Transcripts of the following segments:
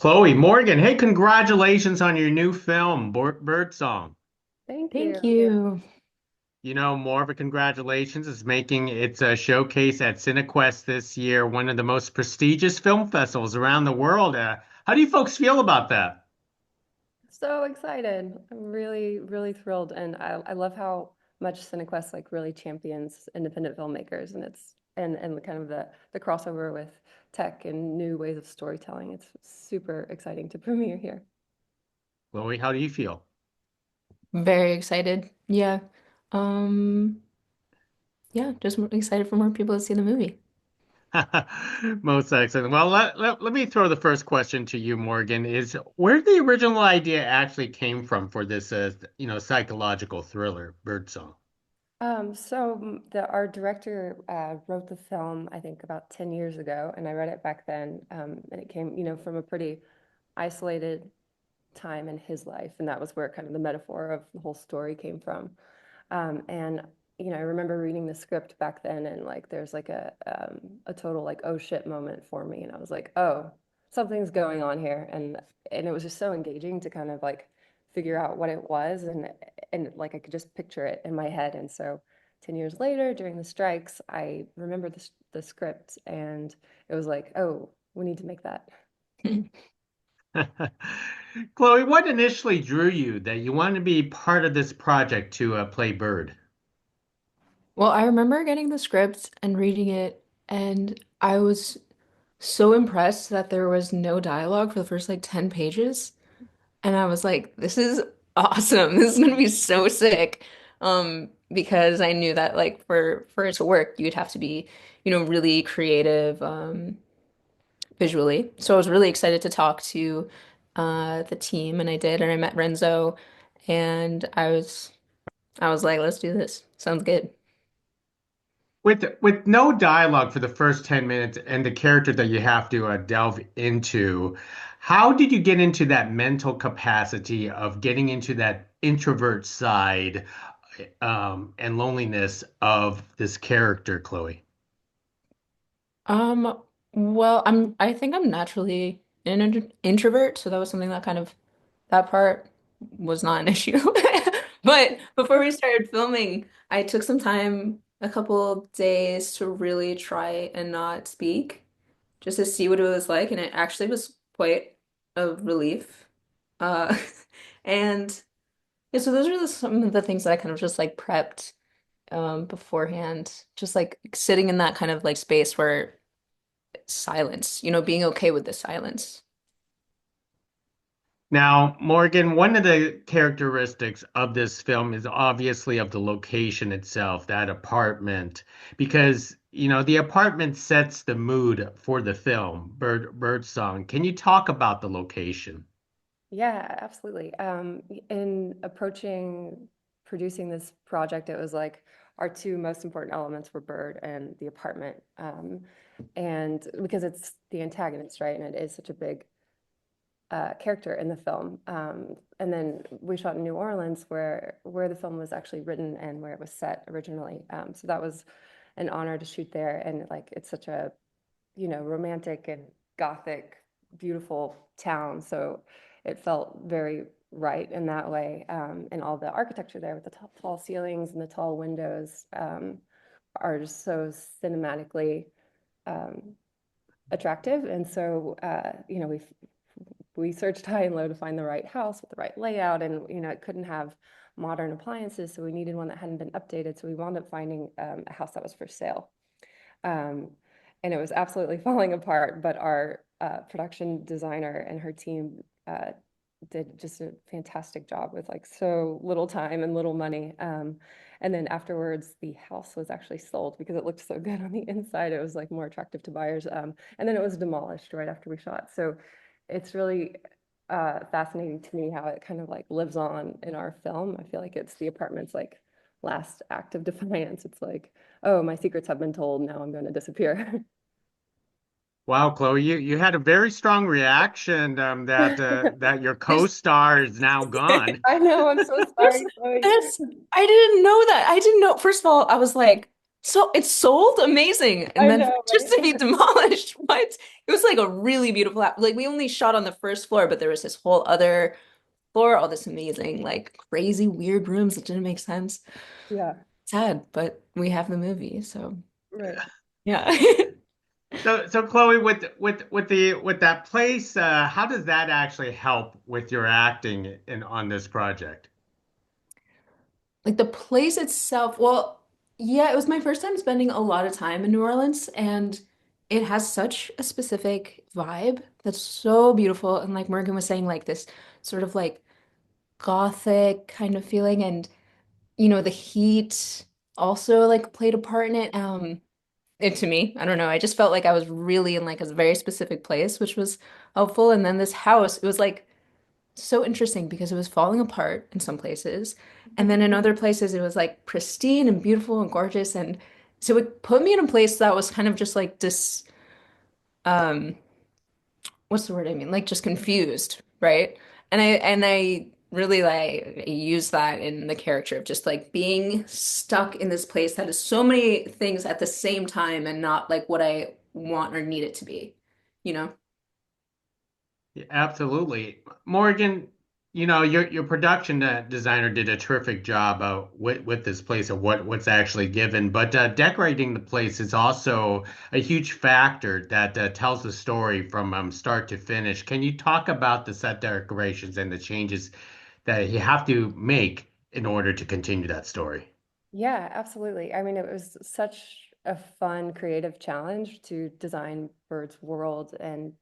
Chloe, Morgan, hey, congratulations on your new film, Birdsong. Thank you. Thank you. More of a congratulations is making its a showcase at Cinequest this year, one of the most prestigious film festivals around the world. How do you folks feel about that? So excited. I'm really, really thrilled. And I love how much Cinequest like really champions independent filmmakers and and kind of the crossover with tech and new ways of storytelling. It's super exciting to premiere here. Chloe, how do you feel? Very excited. Yeah. Um, yeah, just excited for more people to see the movie. Most excellent. Well, let me throw the first question to you, Morgan, is where the original idea actually came from for this, psychological thriller, Birdsong? Our director wrote the film, I think, about 10 years ago, and I read it back then. And it came, from a pretty isolated time in his life, and that was where kind of the metaphor of the whole story came from. And I remember reading the script back then, and like there's like a total like oh shit moment for me, and I was like, oh, something's going on here, and it was just so engaging to kind of like figure out what it was, and like I could just picture it in my head, and so 10 years later during the strikes, I remember the script, and it was like, oh, we need to make that. Chloe, what initially drew you that you wanted to be part of this project to play Bird? Well, I remember getting the script and reading it, and I was so impressed that there was no dialogue for the first like 10 pages. And I was like, this is awesome. This is gonna be so sick. Because I knew that like for it to work, you'd have to be, really creative, visually. So I was really excited to talk to the team, and I did, and I met Renzo, and I was like, let's do this. Sounds good. With no dialogue for the first 10 minutes and the character that you have to delve into, how did you get into that mental capacity of getting into that introvert side and loneliness of this character, Chloe? Well, I think I'm naturally an introvert, so that was something that that part was not an issue. But before we started filming, I took some time, a couple days to really try and not speak, just to see what it was like, and it actually was quite a relief. Uh, and yeah, so those are some of the things that I kind of just like prepped beforehand, just like sitting in that kind of like space where silence, being okay with the silence. Now, Morgan, one of the characteristics of this film is obviously of the location itself, that apartment, because the apartment sets the mood for the film, Birdsong. Can you talk about the location? Yeah, absolutely. In approaching producing this project, it was like our two most important elements were Bird and the apartment. And because it's the antagonist, right? And it is such a big character in the film. And then we shot in New Orleans, where the film was actually written and where it was set originally. So that was an honor to shoot there. And like it's such a romantic and gothic, beautiful town. So it felt very right in that way. And all the architecture there with the tall ceilings and the tall windows are just so cinematically um, attractive. And so, we searched high and low to find the right house with the right layout, and it couldn't have modern appliances, so we needed one that hadn't been updated. So we wound up finding a house that was for sale. Um, and it was absolutely falling apart, but our production designer and her team did just a fantastic job with like so little time and little money. And then afterwards, the house was actually sold because it looked so good on the inside. It was like more attractive to buyers. And then it was demolished right after we shot. So it's really fascinating to me how it kind of like lives on in our film. I feel like it's the apartment's like last act of defiance. It's like, oh, my secrets have been told. Now I'm going to disappear. Wow, Chloe, you had a very strong reaction that your There's co-star is now gone. I know. I'm so There's sorry, Chloe. that's I didn't know that. I didn't know. First of all, I was like, So it sold amazing, and I then know, just to right? be demolished. What? It was like a really beautiful like we only shot on the first floor, but there was this whole other floor, all this amazing, like crazy, weird rooms that didn't make sense. Yeah, Sad, but we have the movie, so right. yeah. So Chloe, with that place, how does that actually help with your acting in on this project? Like the place itself, well, yeah, it was my first time spending a lot of time in New Orleans, and it has such a specific vibe that's so beautiful. And like Morgan was saying, like this sort of like gothic kind of feeling, and the heat also like played a part in it. It to me, I don't know, I just felt like I was really in like a very specific place, which was helpful. And then this house, it was like so interesting because it was falling apart in some places. And then in other places, it was like pristine and beautiful and gorgeous. And so it put me in a place that was kind of just like this, um, what's the word I mean? Like just confused, right? And I really like use that in the character of just like being stuck in this place that is so many things at the same time and not like what I want or need it to be, you know? Yeah, absolutely. Morgan, your production designer did a terrific job with this place of what's actually given, but decorating the place is also a huge factor that tells the story from start to finish. Can you talk about the set decorations and the changes that you have to make in order to continue that story? Yeah, absolutely. I mean, it was such a fun, creative challenge to design Bird's world and,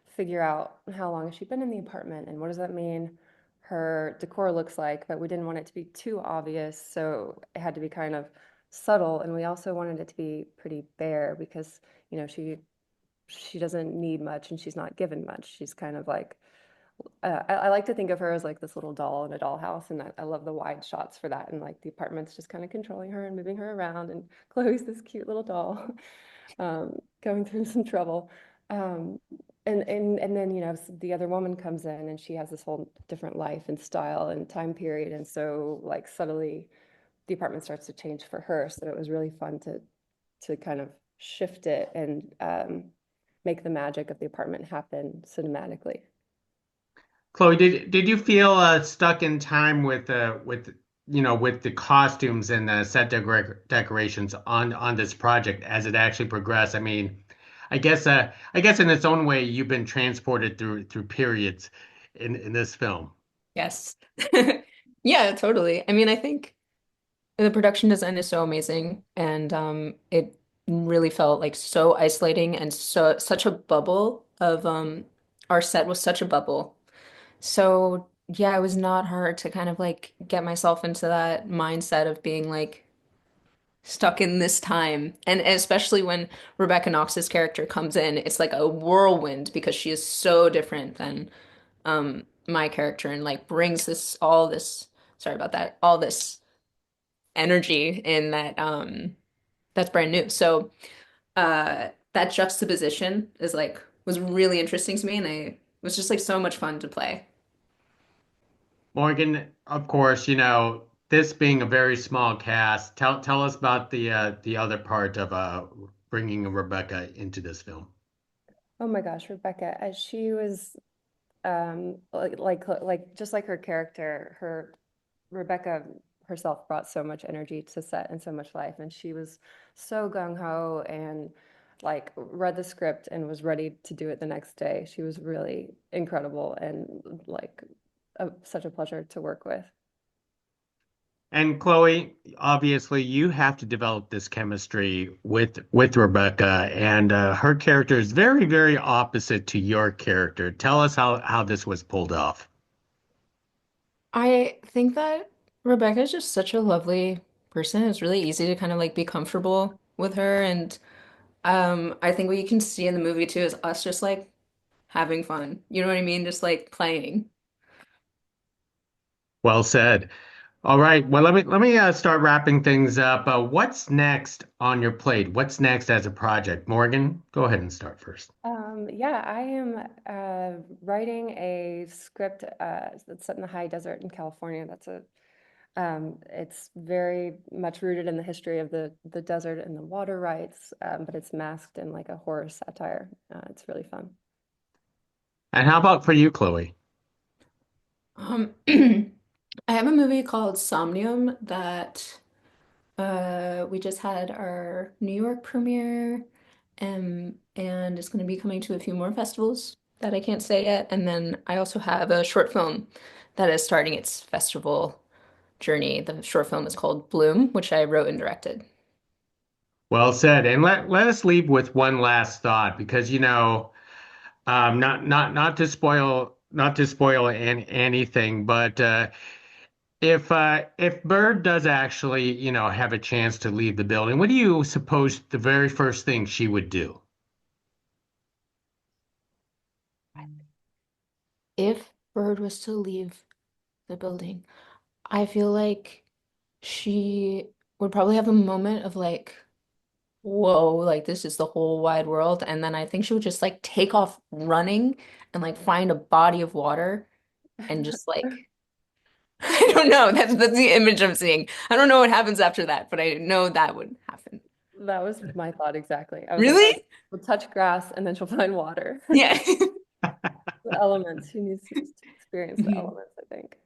figure out how long has she been in the apartment and what does that mean her decor looks like, but we didn't want it to be too obvious, so it had to be kind of subtle, and we also wanted it to be pretty bare because, she doesn't need much and she's not given much. She's kind of like I like to think of her as like this little doll in a dollhouse, and I love the wide shots for that. And like the apartment's just kind of controlling her and moving her around, and Chloe's this cute little doll, going through some trouble. Um, and then the other woman comes in, and she has this whole different life and style and time period, and so like subtly the apartment starts to change for her. So it was really fun to kind of shift it and make the magic of the apartment happen cinematically. Chloe, did you feel stuck in time with the costumes and the set decorations on this project as it actually progressed? I mean, I guess in its own way, you've been transported through periods in this film. Yes. Yeah, totally. I mean, I think the production design is so amazing, and it really felt like so isolating and so such a bubble of our set was such a bubble. So yeah, it was not hard to kind of like get myself into that mindset of being like stuck in this time. And especially when Rebecca Knox's character comes in, it's like a whirlwind because she is so different than my character and like brings this all this sorry about that, all this energy in that that's brand new. So that juxtaposition is like was really interesting to me, and it was just like so much fun to play. Morgan, of course, this being a very small cast, tell us about the other part of bringing Rebecca into this film. Oh my gosh, Rebecca, as she was just like her character, her Rebecca herself brought so much energy to set and so much life, and she was so gung-ho and like read the script and was ready to do it the next day. She was really incredible and like such a pleasure to work with. And Chloe, obviously, you have to develop this chemistry with Rebecca, and her character is very, very opposite to your character. Tell us how this was pulled off. I think that Rebecca is just such a lovely person. It's really easy to kind of like be comfortable with her. And I think what you can see in the movie too is us just like having fun. You know what I mean? Just like playing. Well said. All right. Well, let me start wrapping things up. What's next on your plate? What's next as a project? Morgan, go ahead and start first. Yeah, I am writing a script that's set in the high desert in California. That's It's very much rooted in the history of the desert and the water rights, but it's masked in like a horror satire. It's really fun. And how about for you, Chloe? I have a movie called Somnium that we just had our New York premiere, and it's going to be coming to a few more festivals that I can't say yet. And then I also have a short film that is starting its festival journey. The short film is called Bloom, which I wrote and directed. Well said. And let us leave with one last thought because not to spoil anything, but if Bird does actually, have a chance to leave the building, what do you suppose the very first thing she would do? If Bird was to leave the building, I feel like she would probably have a moment of like, whoa, like this is the whole wide world. And then I think she would just like take off running and like find a body of water and just like, I don't know. That's the image I'm seeing. I don't know what happens after that, but I know that would happen. That was my thought exactly. I was like, oh, Really? we'll touch grass and then she'll find water. Yeah. The elements. She needs to experience the Mhm. elements, I think.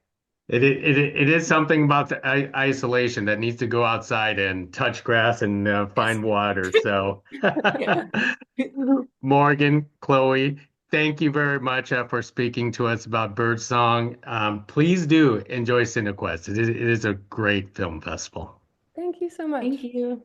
It is something about the isolation that needs to go outside and touch grass and Yes. find water. So, Yeah. Morgan, Chloe, thank you very much for speaking to us about Birdsong. Please do enjoy Cinequest. It is a great film festival. Thank you so much. Thank you.